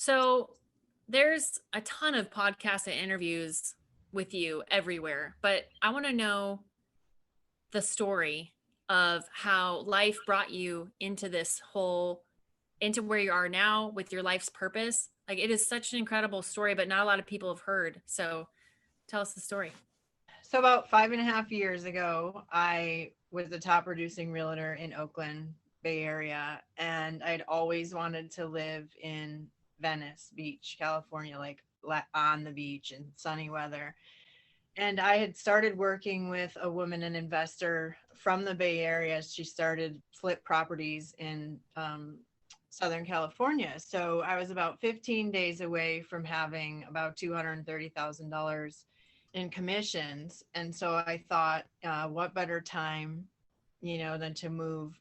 So there's a ton of podcasts and interviews with you everywhere, but I want to know the story of how life brought you into into where you are now with your life's purpose. Like it is such an incredible story, but not a lot of people have heard. So tell us the story. So about 5.5 years ago, I was the top producing realtor in Oakland, Bay Area, and I'd always wanted to live in Venice Beach, California, like on the beach in sunny weather. And I had started working with a woman, an investor from the Bay Area. She started flip properties in Southern California. So I was about 15 days away from having about $230,000 in commissions. And so I thought, what better time, than to move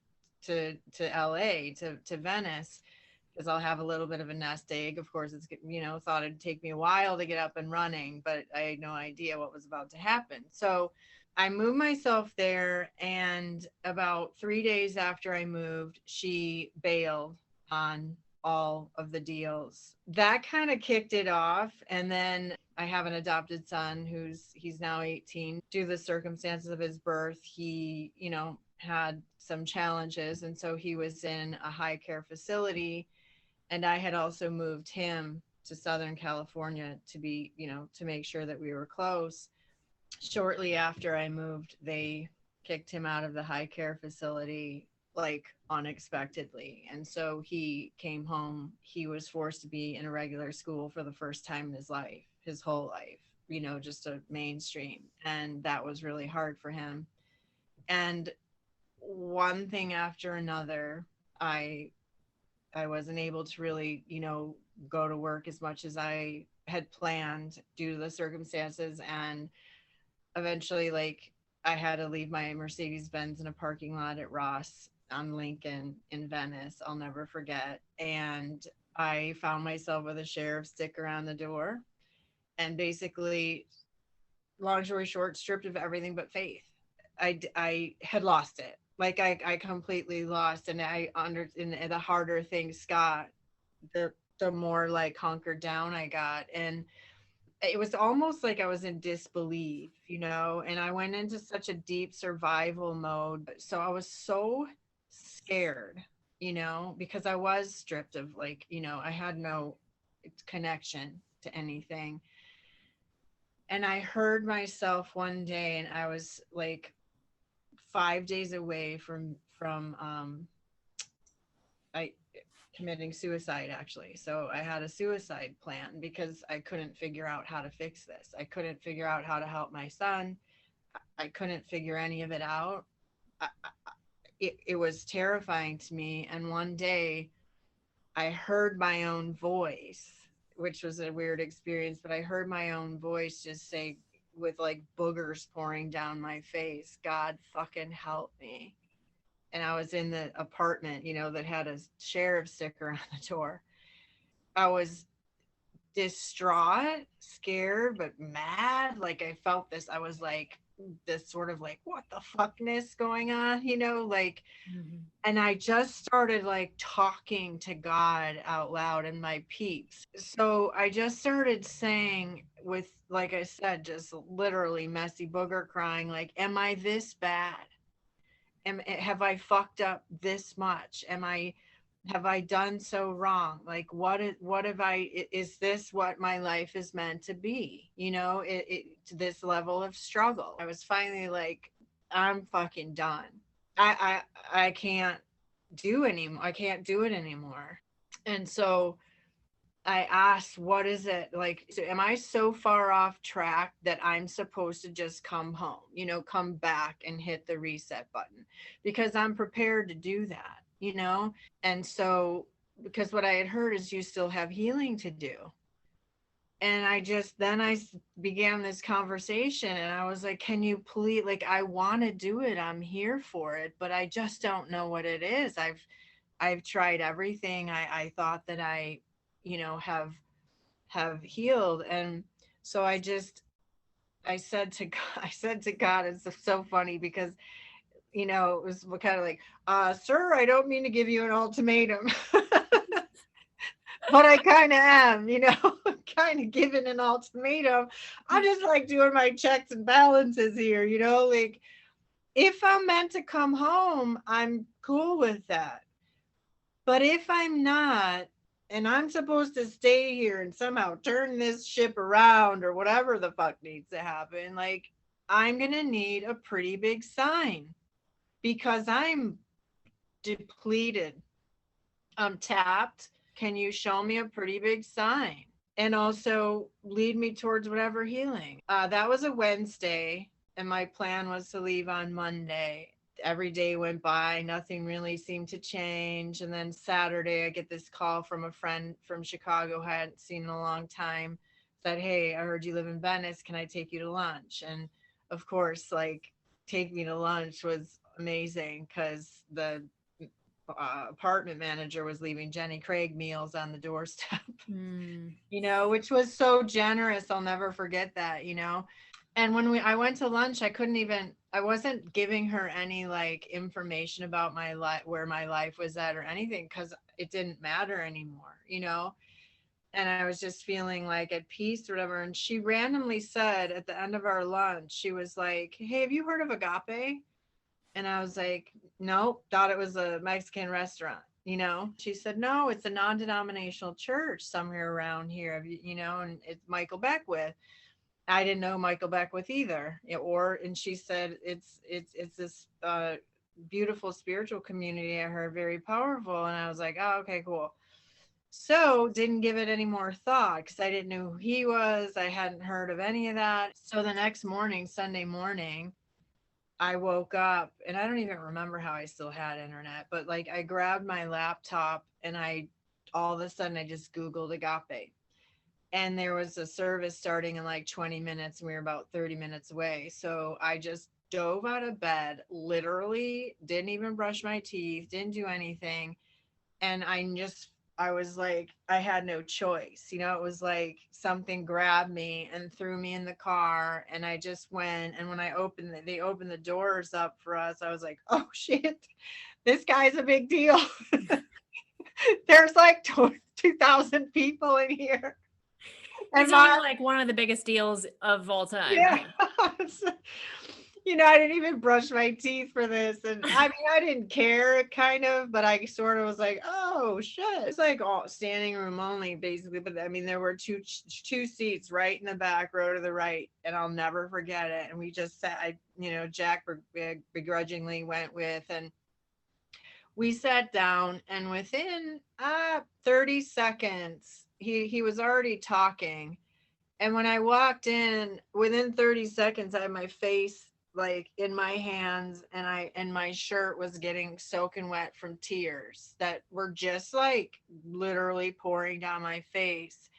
to LA, to Venice, because I'll have a little bit of a nest egg. Of course, it's, thought it'd take me a while to get up and running, but I had no idea what was about to happen. So I moved myself there, and about 3 days after I moved, she bailed on all of the deals. That kind of kicked it off. And then I have an adopted son he's now 18. Due to the circumstances of his birth, he, had some challenges. And so he was in a high care facility. And I had also moved him to Southern California to be, to make sure that we were close. Shortly after I moved, they kicked him out of the high care facility, like unexpectedly. And so he came home. He was forced to be in a regular school for the first time in his life, his whole life, just a mainstream. And that was really hard for him. And one thing after another, I wasn't able to really, go to work as much as I had planned due to the circumstances. And eventually, like, I had to leave my Mercedes Benz in a parking lot at Ross on Lincoln in Venice. I'll never forget. And I found myself with a sheriff sticker on the door. And basically, long story short, stripped of everything but faith. I had lost it. Like I completely lost. And the harder things got, the more like hunkered down I got. And it was almost like I was in disbelief, and I went into such a deep survival mode. So I was so scared, because I was stripped of, like, I had no connection to anything. And I heard myself one day, and I was like 5 days away from I committing suicide, actually. So I had a suicide plan because I couldn't figure out how to fix this. I couldn't figure out how to help my son. I couldn't figure any of it out. It was terrifying to me. And one day I heard my own voice, which was a weird experience, but I heard my own voice just say, with like boogers pouring down my face, God fucking help me. And I was in the apartment, that had a sheriff sticker on the door. I was distraught, scared, but mad. Like I felt this, I was like this sort of like, what the fuckness going on, like, and I just started like talking to God out loud and my peeps. So I just started saying, with, like I said, just literally messy booger crying, like, am I this bad? Have I fucked up this much? Have I done so wrong? Like, what have is this what my life is meant to be? To this level of struggle. I was finally like, I'm fucking done. I can't do anymore. I can't do it anymore. And so I asked, what is it like? So am I so far off track that I'm supposed to just come home, come back and hit the reset button? Because I'm prepared to do that, And so, because what I had heard is you still have healing to do. And then I began this conversation, and I was like, can you please, like, I want to do it. I'm here for it, but I just don't know what it is. I've tried everything. I thought that I, have healed. And so I said to God, it's so funny because, it was kind of like, sir, I don't mean to give you an ultimatum. but I kind of am, kind of giving an ultimatum. I'm just like doing my checks and balances here, like if I'm meant to come home, I'm cool with that. But if I'm not, and I'm supposed to stay here and somehow turn this ship around or whatever the fuck needs to happen, like I'm going to need a pretty big sign because I'm depleted. I'm tapped. Can you show me a pretty big sign? And also lead me towards whatever healing. That was a Wednesday, and my plan was to leave on Monday. Every day went by, nothing really seemed to change. And then Saturday, I get this call from a friend from Chicago, I hadn't seen in a long time, said, "Hey, I heard you live in Venice. Can I take you to lunch?" And of course, like, take me to lunch was amazing because the apartment manager was leaving Jenny Craig meals on the doorstep, Mm. which was so generous. I'll never forget that, And when I went to lunch, I wasn't giving her any like information about my life, where my life was at or anything, because it didn't matter anymore. And I was just feeling like at peace or whatever. And she randomly said at the end of our lunch, she was like, "Hey, have you heard of Agape?" And I was like, "Nope," thought it was a Mexican restaurant. She said, "No, it's a non-denominational church somewhere around here, and it's Michael Beckwith." I didn't know Michael Beckwith either. And she said, it's this beautiful spiritual community I heard, very powerful. And I was like, "Oh, okay, cool." So didn't give it any more thought because I didn't know who he was. I hadn't heard of any of that. So the next morning, Sunday morning, I woke up and I don't even remember how I still had internet, but like I grabbed my laptop and all of a sudden I just Googled Agape, and there was a service starting in like 20 minutes and we were about 30 minutes away. So I just dove out of bed, literally didn't even brush my teeth, didn't do anything. And I was like, I had no choice. It was like something grabbed me and threw me in the car. And I just went. And when they opened the doors up for us, I was like, "Oh shit, this guy's a big deal." There's like 2,000 people in here. It And sounded like one of the biggest deals of all time. yeah. I didn't even brush my teeth for this. And I mean, I didn't care kind of, but I sort of was like, "Oh shit." It's like all standing room only basically. But I mean, there were two seats right in the back row to the right. And I'll never forget it. And we just sat, Jack begrudgingly went with, and we sat down, and within 30 seconds, he was already talking. And when I walked in, within 30 seconds, I had my face like in my hands, and my shirt was getting soaking wet from tears that were just like literally pouring down my face.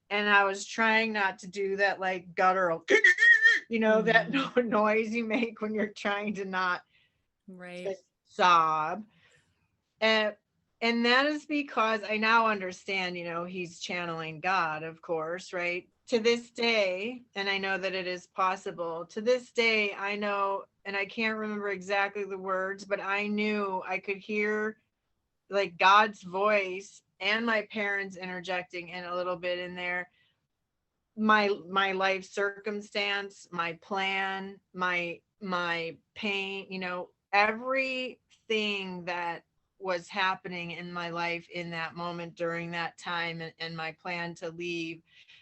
And I was trying not to do that like guttural, that noise you make when you're trying to not Right. sob. And that is because I now understand, he's channeling God, of course, right? To this day, and I know that it is possible. To this day, I know, and I can't remember exactly the words, but I knew I could hear like God's voice and my parents interjecting in a little bit in there. My life circumstance, my plan, my pain, everything that was happening in my life in that moment during that time, and my plan to leave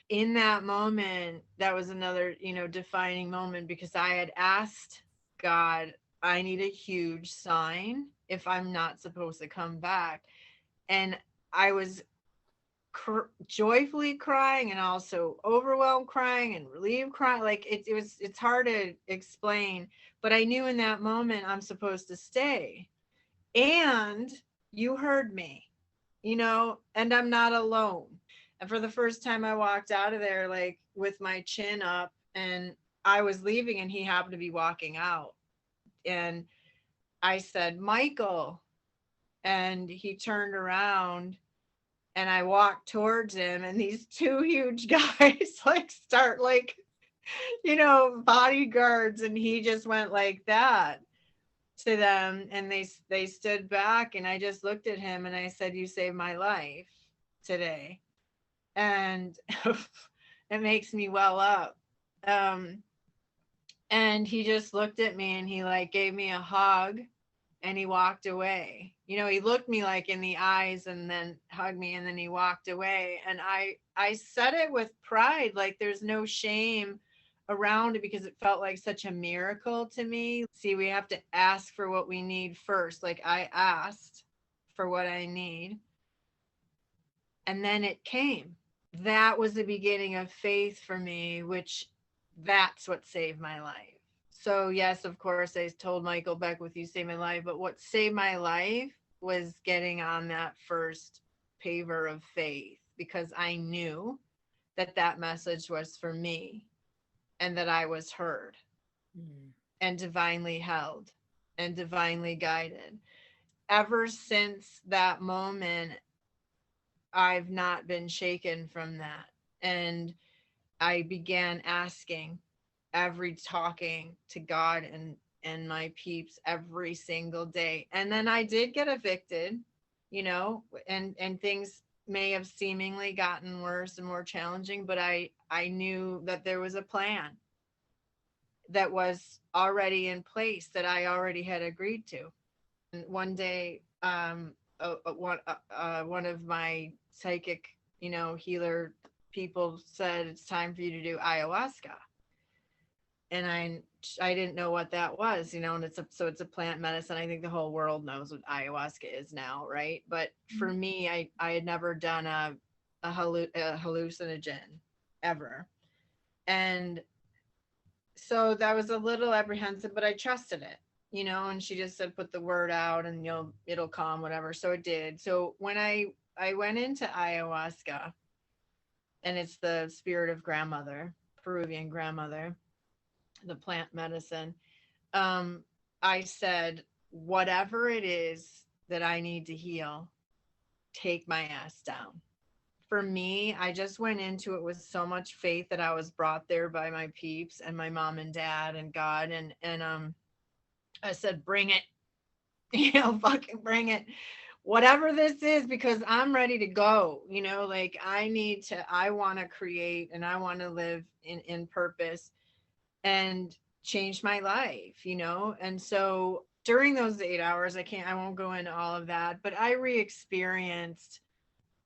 in that moment. That was another defining moment, because I had asked God, I need a huge sign if I'm not supposed to come back. And I was joyfully crying, and also overwhelmed crying, and relieved crying. Like it's hard to explain, but I knew in that moment I'm supposed to stay. And you heard me, and I'm not alone. And for the first time, I walked out of there like with my chin up, and I was leaving, and he happened to be walking out. And I said, "Michael." And he turned around, and I walked towards him, and these two huge guys like start like, bodyguards, and he just went like that to them, and they stood back, and I just looked at him and I said, "You saved my life today." and it makes me well up. Um, and he just looked at me and he like gave me a hug and he walked away. You know, he looked me like in the eyes and then hugged me and then he walked away. And I said it with pride, like there's no shame around it because it felt like such a miracle to me. See, we have to ask for what we need first. Like I asked for what I need and then it came. That was the beginning of faith for me, which that's what saved my life. So yes, of course, I told Michael Beckwith, "You saved my life," but what saved my life was getting on that first paver of faith because I knew that that message was for me and that I was heard Mm. and divinely held and divinely guided. Ever since that moment, I've not been shaken from that. And I began asking, every talking to God and my peeps every single day. And then I did get evicted, you know, and things may have seemingly gotten worse and more challenging, but I knew that there was a plan that was already in place that I already had agreed to. And one day, one of my psychic, you know, healer people said it's time for you to do ayahuasca, and I didn't know what that was, you know, and it's a plant medicine. I think the whole world knows what ayahuasca is now, right? But for me, I had never done a hallucinogen ever, and so that was a little apprehensive, but I trusted it, you know. And she just said, put the word out, and it'll come, whatever. So it did. So when I went into ayahuasca, and it's the spirit of grandmother, Peruvian grandmother, the plant medicine. um, I said, whatever it is that I need to heal, take my ass down. For me, I just went into it with so much faith that I was brought there by my peeps and my mom and dad and God. And I said, bring it, you know, fucking bring it. Whatever this is, because I'm ready to go, you know, like I want to create and I want to live in purpose and changed my life, you know? And so during those 8 hours, I won't go into all of that, but I re experienced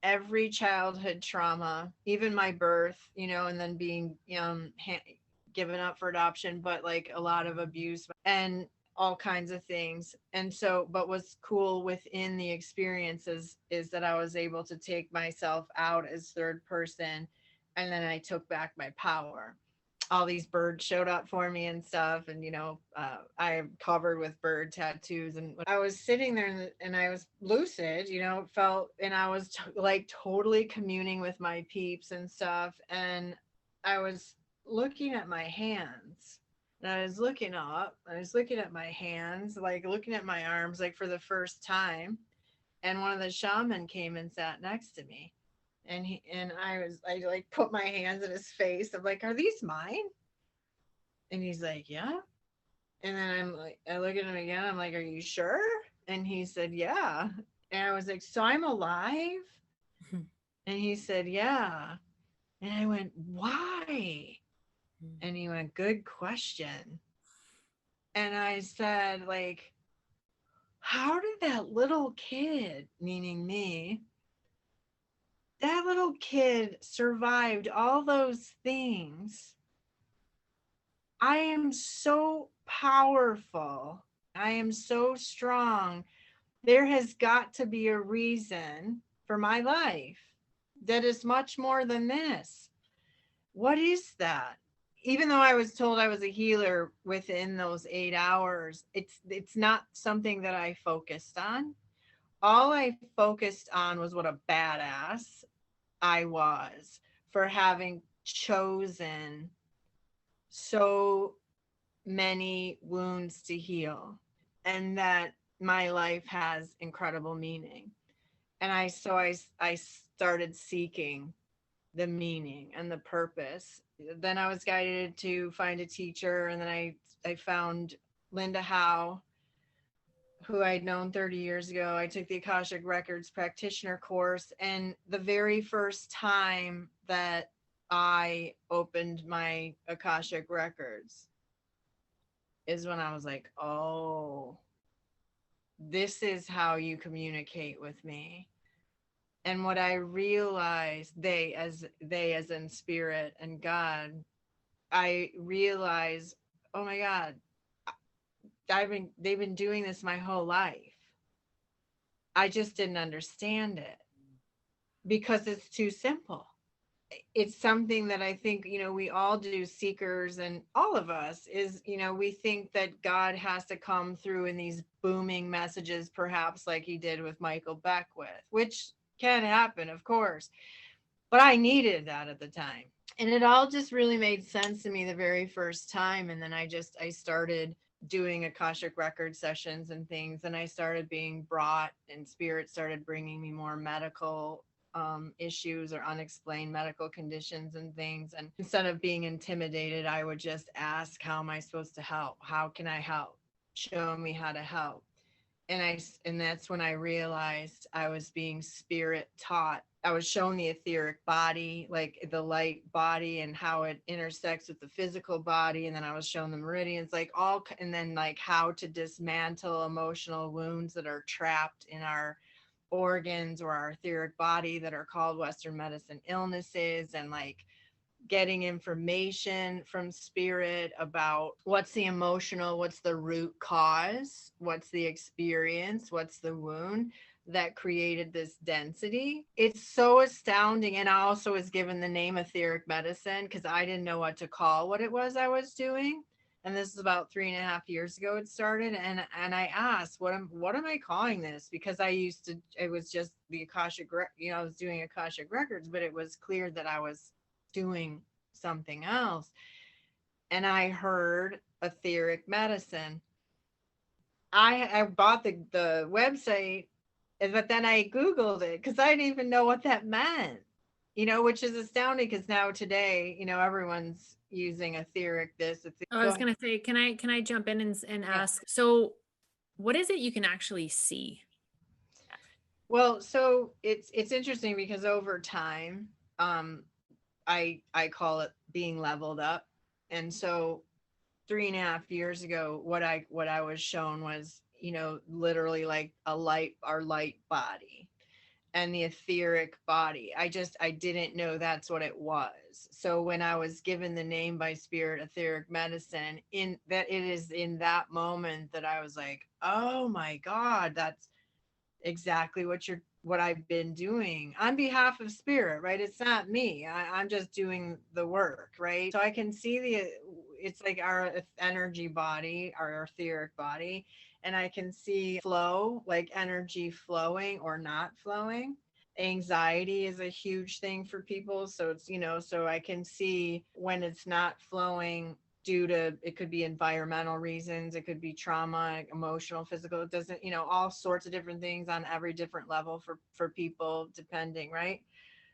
every childhood trauma, even my birth, you know, and then being given up for adoption, but like a lot of abuse and all kinds of things. And so, but what's cool within the experiences is that I was able to take myself out as third person, and then I took back my power. All these birds showed up for me and stuff, and you know, I'm covered with bird tattoos, and I was sitting there and I was lucid, you know, felt, and I was like totally communing with my peeps and stuff, and I was looking at my hands, and I was looking up, I was looking at my hands, like looking at my arms, like for the first time. And one of the shaman came and sat next to me, and I like put my hands in his face. I'm like, are these mine? And he's like, yeah. And then I'm like, I look at him again. I'm like, are you sure? And he said, yeah. And I was like, so I'm alive? And he said, yeah. And I went, why? And he went, good question. And I said, like, how did that little kid, meaning me, that little kid survived all those things? I am so powerful. I am so strong. There has got to be a reason for my life that is much more than this. What is that? Even though I was told I was a healer within those 8 hours, it's not something that I focused on. All I focused on was what a badass I was for having chosen so many wounds to heal, and that my life has incredible meaning. And I started seeking the meaning and the purpose. Then I was guided to find a teacher, and then I found Linda Howe, who I'd known 30 years ago. I took the Akashic Records practitioner course, and the very first time that I opened my Akashic Records is when I was like, oh, this is how you communicate with me. And what I realized, they as in spirit and God, I realized, oh my God, they've been doing this my whole life. I just didn't understand it because it's too simple. It's something that I think, we all do, seekers, and all of us is, we think that God has to come through in these booming messages, perhaps like he did with Michael Beckwith, which can happen, of course. But I needed that at the time. And it all just really made sense to me the very first time. And then I started doing Akashic record sessions and things. And I started being brought, and spirit started bringing me more medical issues or unexplained medical conditions and things. And instead of being intimidated, I would just ask, how am I supposed to help? How can I help? Show me how to help. And that's when I realized I was being spirit taught. I was shown the etheric body, like the light body, and how it intersects with the physical body. And then I was shown the meridians, and then like how to dismantle emotional wounds that are trapped in our organs or our etheric body that are called Western medicine illnesses, and like getting information from spirit about what's the emotional, what's the root cause, what's the experience, what's the wound that created this density. It's so astounding. And I also was given the name etheric medicine because I didn't know what to call what it was I was doing. And this is about 3.5 years ago it started. And I asked, what am I calling this? Because it was just the Akashic, I was doing Akashic records, but it was clear that I was doing something else. And I heard etheric medicine. I bought the website, but then I Googled it because I didn't even know what that meant, which is astounding because now today, everyone's using etheric this. Oh, I was going to say, can I jump in and Yeah. ask, so what is it you can actually see? Well, so it's interesting because over time, I call it being leveled up. And so 3.5 years ago, what I was shown was, literally like our light body and the etheric body. I didn't know that's what it was. So when I was given the name by spirit, etheric medicine, in that, it is in that moment that I was like, oh my God, that's exactly what I've been doing on behalf of spirit, right? It's not me. I'm just doing the work, right? So I can see it's like our energy body, our etheric body, and I can see flow, like energy flowing or not flowing. Anxiety is a huge thing for people. So it's, so I can see when it's not flowing due to, it could be environmental reasons, it could be trauma, emotional, physical, it doesn't, all sorts of different things on every different level for people, depending, right?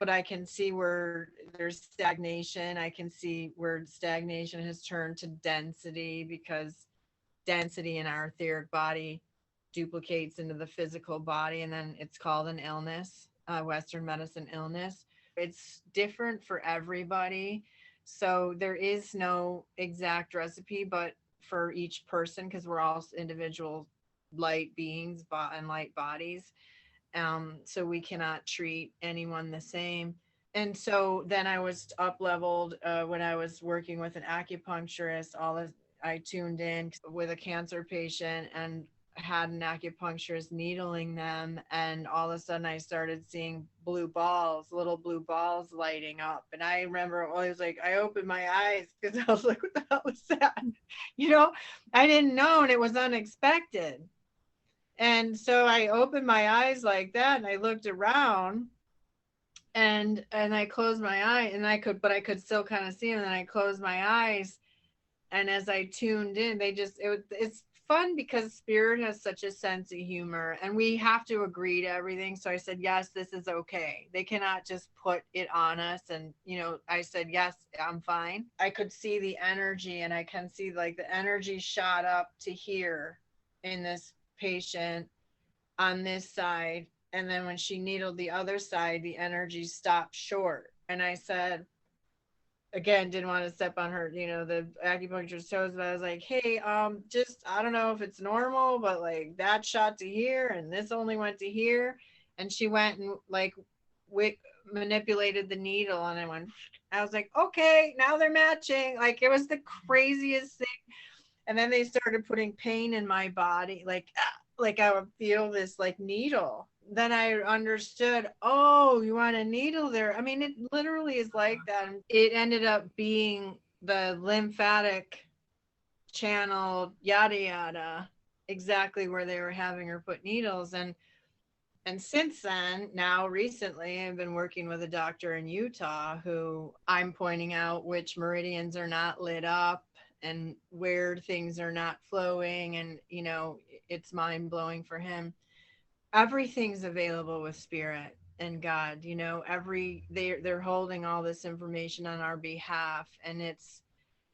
But I can see where there's stagnation. I can see where stagnation has turned to density, because density in our etheric body duplicates into the physical body, and then it's called an illness, Western medicine illness. It's different for everybody. So there is no exact recipe, but for each person, because we're all individual light beings and light bodies. So we cannot treat anyone the same. And so then I was up leveled when I was working with an acupuncturist. I tuned in with a cancer patient and had an acupuncturist needling them, and all of a sudden I started seeing little blue balls lighting up. And I remember I was like, I opened my eyes because I was like, what the hell was that? I didn't know, and it was unexpected. And so I opened my eyes like that, and I looked around, and I closed my eye, and I could still kind of see them. And then I closed my eyes, and as I tuned in, it's fun because spirit has such a sense of humor, and we have to agree to everything. So I said, yes, this is okay. They cannot just put it on us. And I said, yes, I'm fine. I could see the energy, and I can see like the energy shot up to here in this patient on this side. And then when she needled the other side, the energy stopped short. And I said, again, didn't want to step on her, the acupuncturist toes, but I was like, hey, just, I don't know if it's normal, but like that shot to here and this only went to here. And she went and like manipulated the needle, and I was like, okay, now they're matching. Like, it was the craziest thing. And then they started putting pain in my body, like I would feel this like needle. Then I understood, oh, you want a needle there. I mean, it literally is like that. It ended up being the lymphatic channel, yada yada, exactly where they were having her put needles. And since then, now recently, I've been working with a doctor in Utah who I'm pointing out which meridians are not lit up and where things are not flowing. And, it's mind blowing for him. Everything's available with spirit and God, they're holding all this information on our behalf. And it's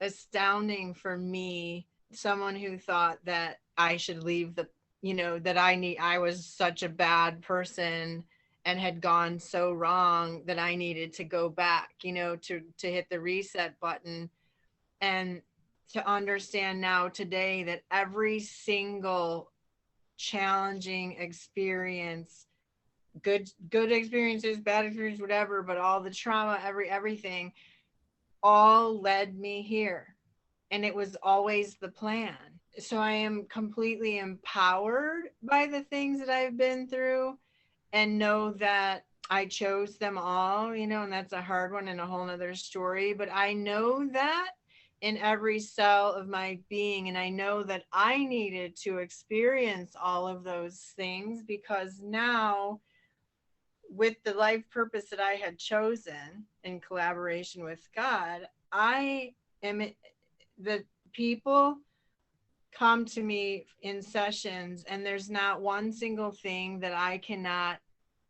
astounding for me, someone who thought that I should leave that I was such a bad person and had gone so wrong that I needed to go back, to hit the reset button, and to understand now today that every single challenging experience, good experiences, bad experiences, whatever, but all the trauma, everything, all led me here. And it was always the plan. So I am completely empowered by the things that I've been through, and know that I chose them all, and that's a hard one and a whole nother story. But I know that in every cell of my being. And I know that I needed to experience all of those things, because now, with the life purpose that I had chosen in collaboration with God, I am the people come to me in sessions, and there's not one single thing that I cannot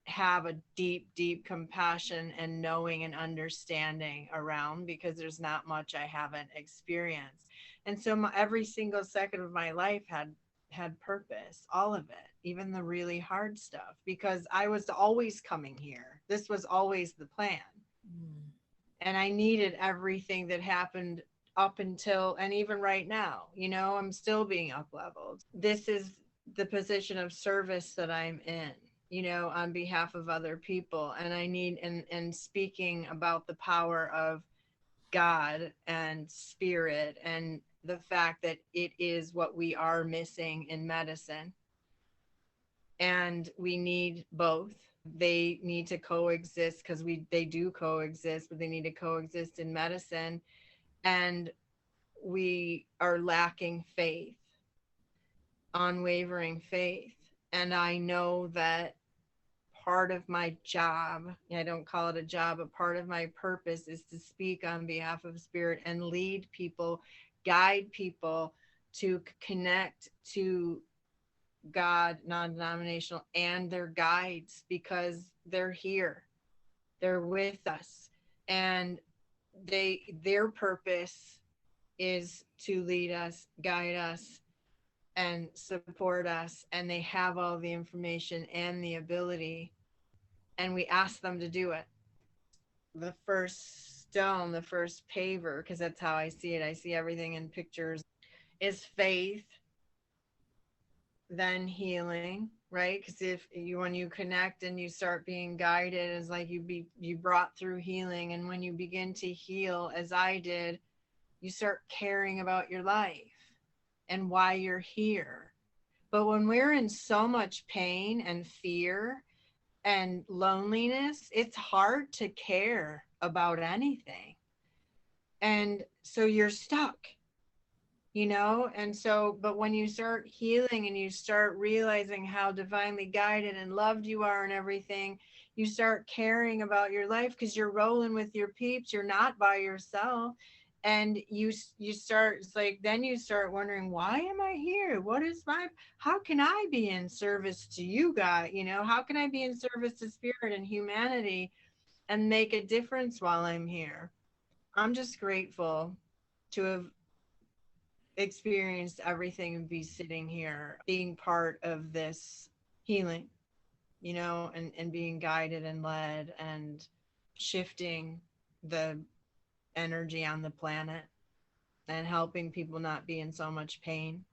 have a deep compassion and knowing and understanding around, because there's not much I haven't experienced. And so every single second of my life had purpose, all of it, even the really hard stuff, because I was always coming here. This was always the plan. And I needed everything that happened up until, and even right now, I'm still being up leveled. This is the position of service that I'm in, on behalf of other people. And I need, and speaking about the power of God and spirit, and the fact that it is what we are missing in medicine. And we need both. They need to coexist, because they do coexist, but they need to coexist in medicine. And we are lacking faith, unwavering faith. And I know that part of my job, I don't call it a job, but part of my purpose is to speak on behalf of spirit and lead people, guide people to connect to God, non-denominational, and their guides, because they're here, they're with us, and their purpose is to lead us, guide us, and support us. And they have all the information and the ability, and we ask them to do it. The first stone, the first paver, because that's how I see it, I see everything in pictures, is faith, then healing, right? Because when you connect and you start being guided, it's like you brought through healing. And when you begin to heal, as I did, you start caring about your life and why you're here. But when we're in so much pain and fear and loneliness, it's hard to care about anything. And so you're stuck, and so, but when you start healing and you start realizing how divinely guided and loved you are and everything, you start caring about your life, because you're rolling with your peeps, you're not by yourself. And you start, it's like, then you start wondering, why am I here? How can I be in service to you, God? How can I be in service to spirit and humanity and make a difference while I'm here? I'm just grateful to have experienced everything and be sitting here being part of this healing, you know, and being guided and led and shifting the energy on the planet and helping people not be in so much pain.